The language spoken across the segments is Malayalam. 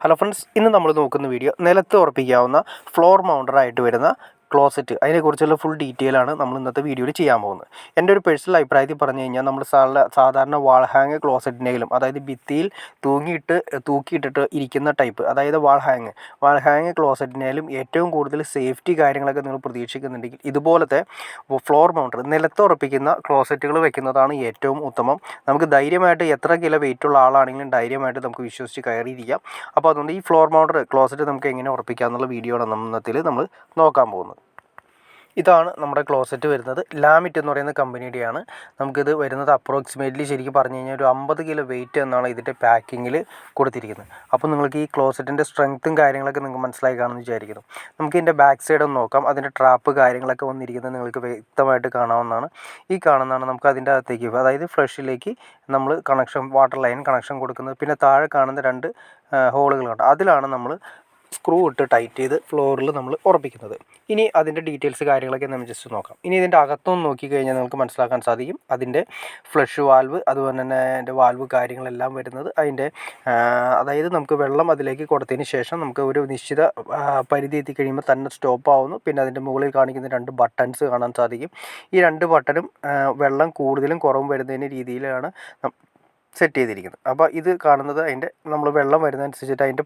ഹലോ ഫ്രണ്ട്സ്, ഇന്ന് നമ്മൾ നോക്കുന്ന വീഡിയോ നിലത്ത് ഉറപ്പിക്കാവുന്ന ഫ്ലോർ മൗണ്ടറായിട്ട് വരുന്ന ക്ലോസറ്റ്. അതിനെക്കുറിച്ചുള്ള ഫുൾ ഡീറ്റെയിൽ ആണ് നമ്മൾ ഇന്നത്തെ വീഡിയോയിൽ ചെയ്യാൻ പോകുന്നത്. എൻ്റെ ഒരു പേഴ്സണൽ അഭിപ്രായത്തിൽ പറഞ്ഞു കഴിഞ്ഞാൽ നമ്മൾ സാധാരണ വാൾ ഹാങ് ക്ലോസറ്റിനെങ്കിലും, അതായത് ഭിത്തിയിൽ തൂക്കിയിട്ടിട്ട് ഇരിക്കുന്ന ടൈപ്പ്, അതായത് വാൾ ഹാങ് ക്ലോസറ്റിനായാലും ഏറ്റവും കൂടുതൽ സേഫ്റ്റി കാര്യങ്ങളൊക്കെ നിങ്ങൾ പ്രതീക്ഷിക്കുന്നുണ്ടെങ്കിൽ ഇതുപോലത്തെ ഫ്ലോർ മൗണ്ടർ നിലത്തുറപ്പിക്കുന്ന ക്ലോസറ്റുകൾ വെക്കുന്നതാണ് ഏറ്റവും ഉത്തമം. നമുക്ക് ധൈര്യമായിട്ട് എത്ര കിലോ വെയിറ്റുള്ള ആളാണെങ്കിലും ധൈര്യമായിട്ട് നമുക്ക് വിശ്വസിച്ച് കയറിയിരിക്കാം. അപ്പോൾ അതുകൊണ്ട് ഈ ഫ്ലോർ മൗണ്ടർ ക്ലോസറ്റ് നമുക്ക് എങ്ങനെ ഉറപ്പിക്കാം എന്നുള്ള വീഡിയോ ആണ് നമ്മൾ നോക്കാൻ പോകുന്നത്. ഇതാണ് നമ്മുടെ ക്ലോസറ്റ് വരുന്നത്. ലാമിറ്റ് എന്ന് പറയുന്ന കമ്പനിയുടെയാണ്. നമുക്കിത് വരുന്നത് അപ്രോക്സിമേറ്റ്ലി ശരിക്കും പറഞ്ഞു കഴിഞ്ഞാൽ ഒരു 50 കിലോ വെയിറ്റ് എന്നാണ് ഇതിൻ്റെ പാക്കിങ്ങിൽ കൊടുത്തിരിക്കുന്നത്. അപ്പോൾ നിങ്ങൾക്ക് ഈ ക്ലോസറ്റിൻ്റെ സ്ട്രെങ്ത്തും കാര്യങ്ങളൊക്കെ നിങ്ങൾക്ക് മനസ്സിലായി കാണുമെന്ന് വിചാരിക്കുന്നു. നമുക്ക് ഇതിൻ്റെ ബാക്ക് സൈഡ് ഒന്ന് നോക്കാം. അതിൻ്റെ ട്രാപ്പ് കാര്യങ്ങളൊക്കെ വന്നിരിക്കുന്നത് നിങ്ങൾക്ക് വ്യക്തമായിട്ട് കാണാവുന്നതാണ്. ഈ കാണുന്നതാണ് നമുക്ക് അതിൻ്റെ അകത്തേക്ക്, അതായത് ഫ്ലഷിലേക്ക് നമ്മൾ വാട്ടർ ലൈൻ കണക്ഷൻ കൊടുക്കുന്നത്. പിന്നെ താഴെ കാണുന്ന 2 ഹോളുകളുണ്ട്. അതിലാണ് നമ്മൾ സ്ക്രൂ ഇട്ട് ടൈറ്റ് ചെയ്ത് ഫ്ലോറിൽ നമ്മൾ ഉറപ്പിക്കുന്നത്. ഇനി അതിൻ്റെ ഡീറ്റെയിൽസ് കാര്യങ്ങളൊക്കെ നമ്മൾ ജസ്റ്റ് നോക്കാം. ഇനി ഇതിൻ്റെ അകത്തൊന്ന് നോക്കിക്കഴിഞ്ഞാൽ നമുക്ക് മനസ്സിലാക്കാൻ സാധിക്കും അതിൻ്റെ ഫ്ലഷ് വാൽവ്, അതുപോലെ തന്നെ അതിൻ്റെ വാൽവ് കാര്യങ്ങളെല്ലാം വരുന്നത് അതിൻ്റെ അതായത് നമുക്ക് വെള്ളം അതിലേക്ക് കൊടുത്തതിന് ശേഷം നമുക്ക് ഒരു നിശ്ചിത പരിധി എത്തിക്കഴിയുമ്പോൾ തന്നെ സ്റ്റോപ്പ് ആവുന്നു. പിന്നെ അതിൻ്റെ മുകളിൽ കാണിക്കുന്ന 2 ബട്ടൺസ് കാണാൻ സാധിക്കും. ഈ 2 ബട്ടണും വെള്ളം കൂടുതലും കുറവും വരുന്നതിന് രീതിയിലാണ് സെറ്റ് ചെയ്തിരിക്കുന്നത്. അപ്പോൾ ഇത് കാണുന്നത് അതിൻ്റെ നമ്മൾ വെള്ളം വരുന്നതനുസരിച്ചിട്ട് അതിൻ്റെ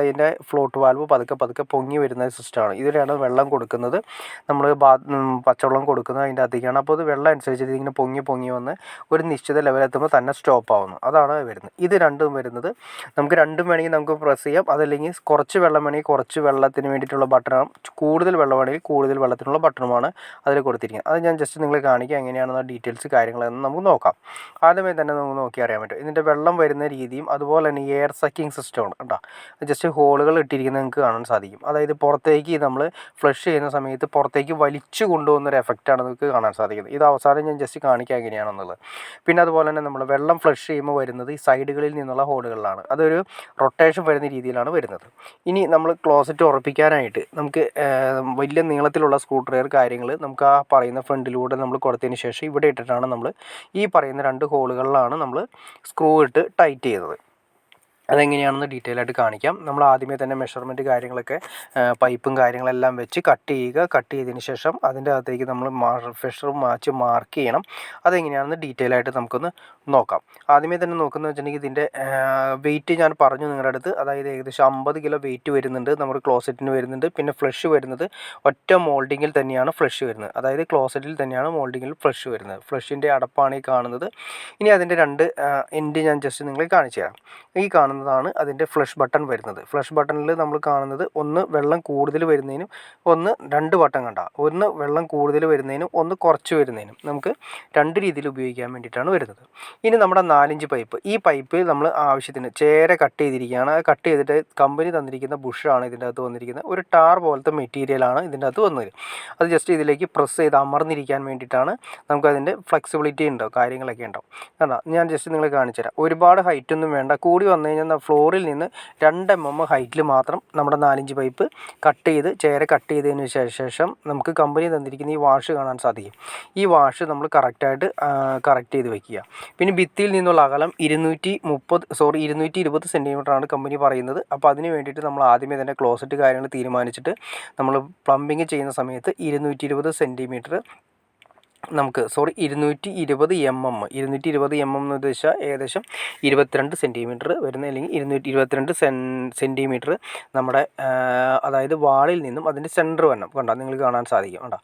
അതിൻ്റെ ഫ്ലോട്ട് വാൽവ് പതുക്കെ പൊങ്ങി വരുന്ന സിസ്റ്റമാണ്. ഇതിലാണ് വെള്ളം കൊടുക്കുന്നത്. നമ്മൾ പച്ചവെള്ളം കൊടുക്കുന്നത് അതിൻ്റെ അകത്തേക്കാണ്. അപ്പോൾ അത് വെള്ളം അനുസരിച്ചിട്ട് ഇങ്ങനെ പൊങ്ങി വന്ന് ഒരു നിശ്ചിത ലെവലെത്തുമ്പോൾ തന്നെ സ്റ്റോപ്പ് ആവുന്നു. അതാണ് വരുന്നത്. ഇത് രണ്ടും വരുന്നത് നമുക്ക് രണ്ടും വേണമെങ്കിൽ നമുക്ക് പ്രസ് ചെയ്യാം. അതല്ലെങ്കിൽ കുറച്ച് വെള്ളം വേണമെങ്കിൽ കുറച്ച് വെള്ളത്തിന് വേണ്ടിയിട്ടുള്ള ബട്ടണും, കൂടുതൽ വെള്ളം വേണമെങ്കിൽ കൂടുതൽ വെള്ളത്തിനുള്ള ബട്ടണുമാണ് അതിൽ കൊടുത്തിരിക്കുന്നത്. അത് ഞാൻ ജസ്റ്റ് നിങ്ങളെ കാണിക്കാം എങ്ങനെയാണെന്ന ഡീറ്റെയിൽസ് കാര്യങ്ങളെന്ന് നമുക്ക് നോക്കാം. ആദ്യമേ തന്നെ നമുക്ക് നോക്കി അറിയാം പറ്റും ഇതിൻ്റെ വെള്ളം വരുന്ന രീതിയും. അതുപോലെ തന്നെ എയർ സക്കിങ് സിസ്റ്റമാണ് കേട്ടോ. ജസ്റ്റ് ഹോളുകൾ ഇട്ടിരിക്കുന്നത് നിങ്ങൾക്ക് കാണാൻ സാധിക്കും. അതായത് പുറത്തേക്ക് നമ്മൾ ഫ്ലഷ് ചെയ്യുന്ന സമയത്ത് പുറത്തേക്ക് വലിച്ചു കൊണ്ടുപോകുന്നൊരു എഫക്റ്റാണ് നിങ്ങൾക്ക് കാണാൻ സാധിക്കുന്നത്. ഇത് അവസാനം ഞാൻ ജസ്റ്റ് കാണിക്കാം എങ്ങനെയാണെന്നുള്ളത്. പിന്നെ അതുപോലെ തന്നെ നമ്മൾ വെള്ളം ഫ്ലഷ് ചെയ്യുമ്പോൾ വരുന്നത് ഈ സൈഡുകളിൽ നിന്നുള്ള ഹോളുകളിലാണ്. അതൊരു റൊട്ടേഷൻ വരുന്ന രീതിയിലാണ് വരുന്നത്. ഇനി നമ്മൾ ക്ലോസറ്റ് ഉറപ്പിക്കാനായിട്ട് നമുക്ക് വലിയ നീളത്തിലുള്ള സ്ക്രൂ ഡ്രൈവർ കാര്യങ്ങൾ നമുക്ക് ആ പറയുന്ന ഫ്രണ്ടിലൂടെ നമ്മൾ കൊടുത്തതിന് ശേഷം ഇവിടെ ഇട്ടിട്ടാണ് നമ്മൾ ഈ പറയുന്ന 2 ഹോളുകളിലാണ് നമ്മൾ സ്ക്രൂ ഇട്ട് ടൈറ്റ് ചെയ്തത്. അതെങ്ങനെയാണെന്ന് ഡീറ്റെയിൽ ആയിട്ട് കാണിക്കാം. നമ്മൾ ആദ്യമേ തന്നെ മെഷർമെൻറ്റ് കാര്യങ്ങളൊക്കെ പൈപ്പും കാര്യങ്ങളെല്ലാം വെച്ച് കട്ട് ചെയ്തതിന് ശേഷം അതിൻ്റെ അകത്തേക്ക് നമ്മൾ ഫിഷറും മാച്ച് മാർക്ക് ചെയ്യണം. അതെങ്ങനെയാണെന്ന് ഡീറ്റെയിൽ ആയിട്ട് നമുക്കൊന്ന് നോക്കാം. ആദ്യമേ തന്നെ നോക്കുന്നത് വെച്ചിട്ടുണ്ടെങ്കിൽ ഇതിൻ്റെ വെയിറ്റ് ഞാൻ പറഞ്ഞു നിങ്ങളുടെ അടുത്ത്. അതായത് ഏകദേശം 50 കിലോ വെയിറ്റ് വരുന്നുണ്ട് നമ്മുടെ ക്ലോസറ്റിന് വരുന്നുണ്ട്. പിന്നെ ഫ്ലഷ് വരുന്നത് ഒറ്റ മോൾഡിങ്ങിൽ തന്നെയാണ് ഫ്ലഷ് വരുന്നത്. അതായത് ക്ലോസറ്റിൽ തന്നെയാണ് മോൾഡിങ്ങിൽ ഫ്ലഷ് വരുന്നത്. ഫ്ലഷിൻ്റെ അടപ്പാണ് ഈ കാണുന്നത്. ഇനി അതിൻ്റെ 2 എൻഡ് ഞാൻ ജസ്റ്റ് നിങ്ങളെ കാണിച്ചു തരാം. ഈ കാണുന്നതാണ് അതിൻ്റെ ഫ്ലഷ് ബട്ടൺ വരുന്നത്. ഫ്ലഷ് ബട്ടണിൽ നമ്മൾ കാണുന്നത് ഒന്ന് വെള്ളം കൂടുതൽ വരുന്നതിനും, ഒന്ന് 2 ബട്ടൺ കണ്ട, ഒന്ന് വെള്ളം കൂടുതൽ വരുന്നതിനും, ഒന്ന് കുറച്ച് വരുന്നതിനും നമുക്ക് 2 രീതിയിൽ ഉപയോഗിക്കാൻ വേണ്ടിയിട്ടാണ് വരുന്നത്. ഇനി നമ്മുടെ 4 ഇഞ്ച് പൈപ്പ്, ഈ പൈപ്പ് നമ്മൾ ആവശ്യത്തിന് ചേര കട്ട് ചെയ്തിരിക്കുകയാണ്. കട്ട് ചെയ്തിട്ട് കമ്പനി തന്നിരിക്കുന്ന ബുഷാണ് ഇതിൻ്റെ അകത്ത് വന്നിരിക്കുന്നത്. ഒരു ടാർ പോലത്തെ മെറ്റീരിയലാണ് ഇതിൻ്റെ അകത്ത് വന്നത്. അത് ജസ്റ്റ് ഇതിലേക്ക് പ്രസ് ചെയ്ത് അമർന്നിരിക്കാൻ വേണ്ടിയിട്ടാണ്. നമുക്കതിൻ്റെ ഫ്ലെക്സിബിലിറ്റി ഉണ്ടാവും, കാര്യങ്ങളൊക്കെ ഉണ്ടാവും. കണ്ടോ, ഞാൻ ജസ്റ്റ് നിങ്ങളെ കാണിച്ചു തരാം. ഒരുപാട് ഹൈറ്റൊന്നും വേണ്ട. കൂടി വന്നു കഴിഞ്ഞാൽ ഫ്ലോറിൽ നിന്ന് 2 mm ഹൈറ്റിൽ മാത്രം നമ്മുടെ 4 ഇഞ്ച് പൈപ്പ് ചേര കട്ട് ചെയ്തതിന് ശേഷം നമുക്ക് കമ്പനി തന്നിരിക്കുന്ന ഈ വാഷ് കാണാൻ സാധിക്കും. ഈ വാഷ് നമ്മൾ കറക്റ്റ് ചെയ്ത് വെക്കുക. പിന്നെ ഭിത്തിയിൽ നിന്നുള്ള അകലം 220 സെൻറ്റിമീറ്ററാണ് കമ്പനി പറയുന്നത്. അപ്പോൾ അതിന് വേണ്ടിയിട്ട് നമ്മൾ ആദ്യമേ തന്നെ ക്ലോസറ്റ് കാര്യങ്ങൾ തീരുമാനിച്ചിട്ട് നമ്മൾ പ്ലംബിങ് ചെയ്യുന്ന സമയത്ത് 220 സെൻറ്റിമീറ്റർ നമുക്ക് 220 mm എന്ന് ഉദ്ദേശിച്ചാൽ ഏകദേശം 22 സെൻറ്റിമീറ്റർ വരുന്ന, അല്ലെങ്കിൽ 222 സെൻറ്റിമീറ്റർ നമ്മുടെ അതായത് വാളിൽ നിന്നും അതിൻ്റെ സെൻറ്റർ വരണം. കണ്ടോ, നിങ്ങൾക്ക് കാണാൻ സാധിക്കും. കണ്ടോ,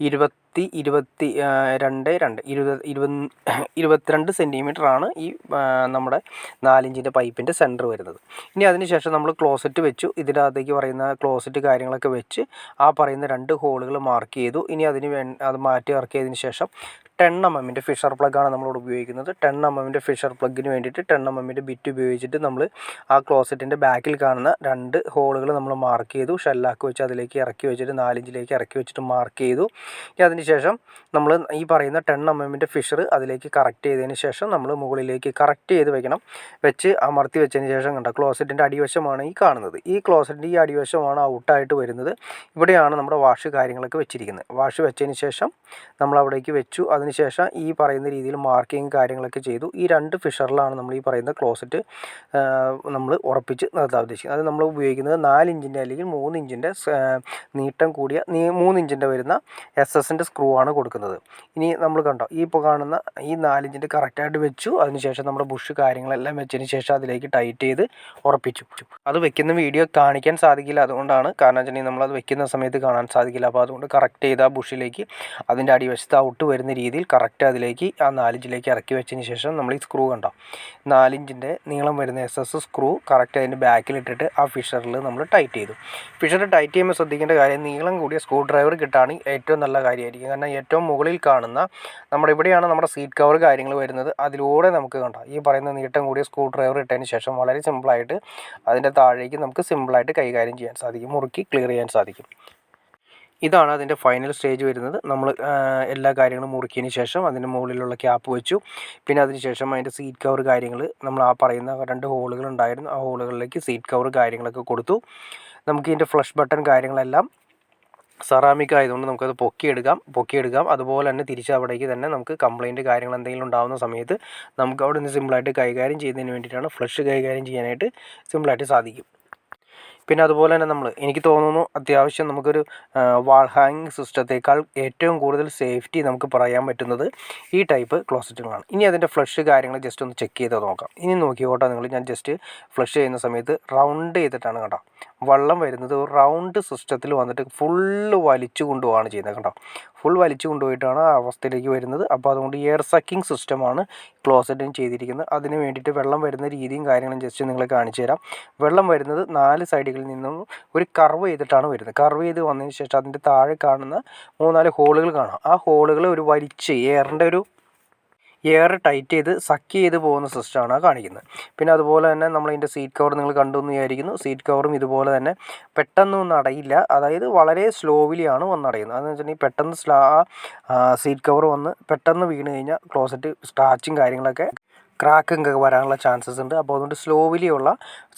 22 സെൻറ്റിമീറ്ററാണ് ഈ നമ്മുടെ 4 ഇഞ്ചിൻ്റെ പൈപ്പിൻ്റെ സെൻറ്റർ വരുന്നത്. ഇനി അതിനുശേഷം നമ്മൾ ക്ലോസറ്റ് വെച്ചു. ഇതിൻ്റെ അകത്തേക്ക് പറയുന്ന ക്ലോസറ്റ് കാര്യങ്ങളൊക്കെ വെച്ച് ആ പറയുന്ന 2 ഹോളുകൾ മാർക്ക് ചെയ്തു. ഇനി അത് മാറ്റി ഇറക്കിയതിന് ശേഷം 10 mm ഫിഷർ പ്ലഗാണ് നമ്മളിവിടെ ഉപയോഗിക്കുന്നത്. 10 mm ഫിഷർ പ്ലഗിന് വേണ്ടിയിട്ട് 10 mm ബിറ്റ് ഉപയോഗിച്ചിട്ട് നമ്മൾ ആ ക്ലോസറ്റിൻ്റെ ബാക്കിൽ കാണുന്ന 2 ഹോളുകൾ നമ്മൾ മാർക്ക് ചെയ്തു. ഷെല്ലാക്കി വെച്ച് അതിലേക്ക് ഇറക്കി വെച്ചിട്ട് 4 ഇഞ്ചിലേക്ക് ഇറക്കി വെച്ചിട്ട് മാർക്ക് ചെയ്തു. ഇനി അതിന് ശേഷം നമ്മൾ ഈ പറയുന്ന 10 mm ഫിഷർ അതിലേക്ക് കറക്റ്റ് ചെയ്തതിന് ശേഷം നമ്മൾ മുകളിലേക്ക് കറക്റ്റ് ചെയ്ത് വെക്കണം. വെച്ച് അമർത്തി വെച്ചതിന് ശേഷം കണ്ട ക്ലോസറ്റിൻ്റെ അടിവശമാണ് ഈ കാണുന്നത്. ഈ ക്ലോസറ്റിൻ്റെ ഈ അടിവശമാണ് ഔട്ടായിട്ട് വരുന്നത്. ഇവിടെയാണ് നമ്മുടെ വാഷ് കാര്യങ്ങളൊക്കെ വെച്ചിരിക്കുന്നത്. വാഷ് വെച്ചതിന് ശേഷം നമ്മൾ അവിടേക്ക് വെച്ചു. അതിനുശേഷം ഈ പറയുന്ന രീതിയിൽ മാർക്കിങ് കാര്യങ്ങളൊക്കെ ചെയ്തു. ഈ 2 ഫിഷറിലാണ് നമ്മൾ ഈ പറയുന്ന ക്ലോസറ്റ് നമ്മൾ ഉറപ്പിച്ച് നിർത്താൻ ഉദ്ദേശിക്കുന്നത്. അത് നമ്മൾ ഉപയോഗിക്കുന്നത് 4 ഇഞ്ചിൻ്റെ അല്ലെങ്കിൽ 3 ഇഞ്ചിൻ്റെ നീട്ടം കൂടിയ 3 ഇഞ്ചിൻ്റെ വരുന്ന SS-ൻ്റെ സ്ക്രൂ ആണ് കൊടുക്കുന്നത്. ഇനി നമ്മൾ കണ്ടോ ഈ ഇപ്പോൾ കാണുന്ന ഈ 4 ഇഞ്ചിൻ്റെ കറക്റ്റായിട്ട് വെച്ചു. അതിനുശേഷം നമ്മുടെ ബുഷ് കാര്യങ്ങളെല്ലാം വെച്ചതിന് ശേഷം അതിലേക്ക് ടൈറ്റ് ചെയ്ത് ഉറപ്പിച്ചു. അത് വെക്കുന്ന വീഡിയോ കാണിക്കാൻ സാധിക്കില്ല, അതുകൊണ്ടാണ്. കാരണം വെച്ചിട്ടുണ്ടെങ്കിൽ നമ്മളത് വെക്കുന്ന സമയത്ത് കാണാൻ സാധിക്കില്ല. അപ്പോൾ അതുകൊണ്ട് കറക്റ്റ് ചെയ്ത് ആ ബുഷിലേക്ക് അതിൻ്റെ അടിവശത്ത് ഔട്ട് വരുന്ന രീതിയിൽ കറക്റ്റ് അതിലേക്ക് ആ 4 ഇഞ്ചിലേക്ക് ഇറക്കി വെച്ചതിന് ശേഷം നമ്മൾ ഈ സ്ക്രൂ കണ്ടോ 4 ഇഞ്ചിൻ്റെ നീളം വരുന്ന SS സ്ക്രൂ കറക്റ്റ് അതിൻ്റെ ബാക്കിലിട്ടിട്ട് ആ ഫിഷറിൽ നമ്മൾ ടൈറ്റ് ചെയ്തു. ഫിഷർ ടൈറ്റ് ചെയ്യുമ്പോൾ ശ്രദ്ധിക്കേണ്ട കാര്യം നീളം കൂടിയ സ്ക്രൂ ഡ്രൈവർ കിട്ടുകയാണെങ്കിൽ ഏറ്റവും നല്ല കാര്യമായിരിക്കും. കാരണം ഏറ്റവും മുകളിൽ കാണുന്ന നമ്മുടെ ഇവിടെയാണ് നമ്മുടെ സീറ്റ് കവർ കാര്യങ്ങൾ വരുന്നത്. അതിലൂടെ നമുക്ക് കണ്ടോ ഈ പറയുന്ന നീട്ടം കൂടിയ സ്ക്രൂ ഡ്രൈവർ ഇട്ടതിന് ശേഷം വളരെ സിമ്പിളായിട്ട് അതിൻ്റെ താഴേക്ക് നമുക്ക് സിമ്പിളായിട്ട് കൈകാര്യം ചെയ്യാൻ സാധിക്കും, മുറുക്കി ക്ലിയർ ചെയ്യാൻ സാധിക്കും. ഇതാണ് അതിൻ്റെ ഫൈനൽ സ്റ്റേജ് വരുന്നത്. നമ്മൾ എല്ലാ കാര്യങ്ങളും മുറുക്കിയതിന് ശേഷം അതിൻ്റെ മുകളിലുള്ള ക്യാപ്പ് വെച്ചു. പിന്നെ അതിന് ശേഷം അതിൻ്റെ സീറ്റ് കവർ കാര്യങ്ങൾ നമ്മൾ ആ പറയുന്ന 2 ഹോളുകൾ ഉണ്ടായിരുന്നു, ആ ഹോളുകളിലേക്ക് സീറ്റ് കവർ കാര്യങ്ങളൊക്കെ കൊടുത്തു. നമുക്ക് ഇതിൻ്റെ ഫ്ലഷ് ബട്ടൺ കാര്യങ്ങളെല്ലാം സെറാമിക് ആയതുകൊണ്ട് നമുക്കത് പൊക്കിയെടുക്കാം. അതുപോലെ തന്നെ തിരിച്ച് അവിടേക്ക് തന്നെ നമുക്ക് കംപ്ലയിൻറ്റ് കാര്യങ്ങൾ എന്തെങ്കിലും ഉണ്ടാകുന്ന സമയത്ത് നമുക്ക് അവിടെ നിന്ന് സിമ്പിളായിട്ട് കൈകാര്യം ചെയ്യുന്നതിന് വേണ്ടിയിട്ടാണ്, ഫ്ലഷ് കൈകാര്യം ചെയ്യാനായിട്ട് സിമ്പിളായിട്ട് സാധിക്കും. പിന്നെ അതുപോലെ തന്നെ എനിക്ക് തോന്നുന്നു അത്യാവശ്യം നമുക്കൊരു വാൾ ഹാങ്ങിങ് സിസ്റ്റത്തേക്കാൾ ഏറ്റവും കൂടുതൽ സേഫ്റ്റി നമുക്ക് പറയാൻ പറ്റുന്നത് ഈ ടൈപ്പ് ക്ലോസറ്റുകളാണ്. ഇനി അതിൻ്റെ ഫ്ലഷ് കാര്യങ്ങൾ ജസ്റ്റ് ഒന്ന് ചെക്ക് ചെയ്ത് നോക്കാം. ഇനി നോക്കിക്കോട്ടെ നിങ്ങൾ, ഞാൻ ജസ്റ്റ് ഫ്ലഷ് ചെയ്യുന്ന സമയത്ത് റൗണ്ട് ചെയ്തിട്ടാണ് കണ്ടോ വെള്ളം വരുന്നത്. ഒരു റൗണ്ട് സിസ്റ്റത്തിൽ വന്നിട്ട് ഫുള്ള് വലിച്ചു കൊണ്ടുപോവാണ് ചെയ്യുന്നത് കണ്ടോ, ഫുൾ വലിച്ചു കൊണ്ടുപോയിട്ടാണ് ആ അവസ്ഥയിലേക്ക് വരുന്നത്. അപ്പോൾ അതുകൊണ്ട് എയർ സക്കിങ് സിസ്റ്റമാണ് ക്ലോസറ്റിന് ചെയ്തിരിക്കുന്നത്. അതിന് വേണ്ടിയിട്ട് വെള്ളം വരുന്ന രീതിയും കാര്യങ്ങളും ജസ്റ്റ് നിങ്ങളെ കാണിച്ചു തരാം. വെള്ളം വരുന്നത് 4 സൈഡുകളിൽ നിന്നും ഒരു കർവ് ചെയ്തിട്ടാണ് വരുന്നത്. കർവ് ചെയ്ത് വന്നതിന് ശേഷം അതിൻ്റെ താഴെ കാണുന്ന 3-4 ഹോളുകൾ കാണാം. ആ ഹോളുകൾ ഒരു വലിച്ച് എയർ ടൈറ്റ് ചെയ്ത് സക്ക് ചെയ്ത് പോകുന്ന സിസ്റ്റമാണ് കാണിക്കുന്നത്. പിന്നെ അതുപോലെ തന്നെ നമ്മളതിൻ്റെ സീറ്റ് കവർ നിങ്ങൾ കണ്ടു എന്ന് വിചാരിക്കുന്നു. സീറ്റ് കവറും ഇതുപോലെ തന്നെ പെട്ടെന്നൊന്നും അടയില്ല, അതായത് വളരെ സ്ലോവിലിയാണ് വന്നടയുന്നത്. അതെന്ന് വെച്ചിട്ടുണ്ടെങ്കിൽ പെട്ടെന്ന് സീറ്റ് കവർ വന്ന് പെട്ടെന്ന് വീണ് കഴിഞ്ഞാൽ ക്ലോസറ്റ് സ്ക്രാച്ചും കാര്യങ്ങളൊക്കെ ക്രാക്കൊക്കെ വരാനുള്ള ചാൻസസ് ഉണ്ട്. അപ്പോൾ അതുകൊണ്ട് സ്ലോവിലിയുള്ള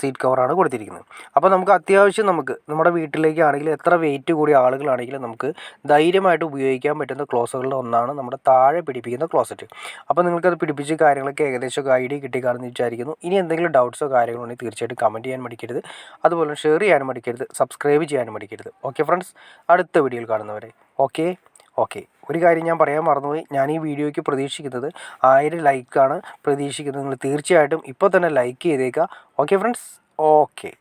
സീറ്റ് കവറാണ് കൊടുത്തിരിക്കുന്നത്. അപ്പോൾ നമുക്ക് അത്യാവശ്യം നമ്മുടെ വീട്ടിലേക്കാണെങ്കിലും എത്ര വെയിറ്റ് കൂടിയ ആളുകളാണെങ്കിലും നമുക്ക് ധൈര്യമായിട്ട് ഉപയോഗിക്കാൻ പറ്റുന്ന ക്ലോസുകളിൽ ഒന്നാണ് നമ്മുടെ താഴെ പിടിപ്പിക്കുന്ന ക്ലോസറ്റ്. അപ്പോൾ നിങ്ങൾക്കത് പിടിപ്പിച്ച് കാര്യങ്ങളൊക്കെ ഏകദേശമൊക്കെ ഐഡിയ കിട്ടിക്കാണെന്ന് വിചാരിക്കുന്നു. ഇനി എന്തെങ്കിലും ഡൗട്ട്സോ കാര്യങ്ങളോ ഉണ്ടെങ്കിൽ തീർച്ചയായിട്ടും കമൻറ്റ് ചെയ്യാൻ മടിക്കരുത്. അതുപോലെ ഷെയർ ചെയ്യാനും മടിക്കരുത്, സബ്സ്ക്രൈബ് ചെയ്യാനും മടിക്കരുത്. ഓക്കെ ഫ്രണ്ട്സ്, അടുത്ത വീഡിയോയിൽ കാണുന്നവരെ ഓക്കെ. ഒരു കാര്യം ഞാൻ പറയാൻ മറന്നുപോയി. ഞാൻ ഈ വീഡിയോയ്ക്ക് പ്രതീക്ഷിക്കുന്നത് 1000 ലൈക്കാണ് പ്രതീക്ഷിക്കുന്നത്. നിങ്ങൾ തീർച്ചയായിട്ടും ഇപ്പോൾ തന്നെ ലൈക്ക് ചെയ്തേക്കുക. Okay friends, okay.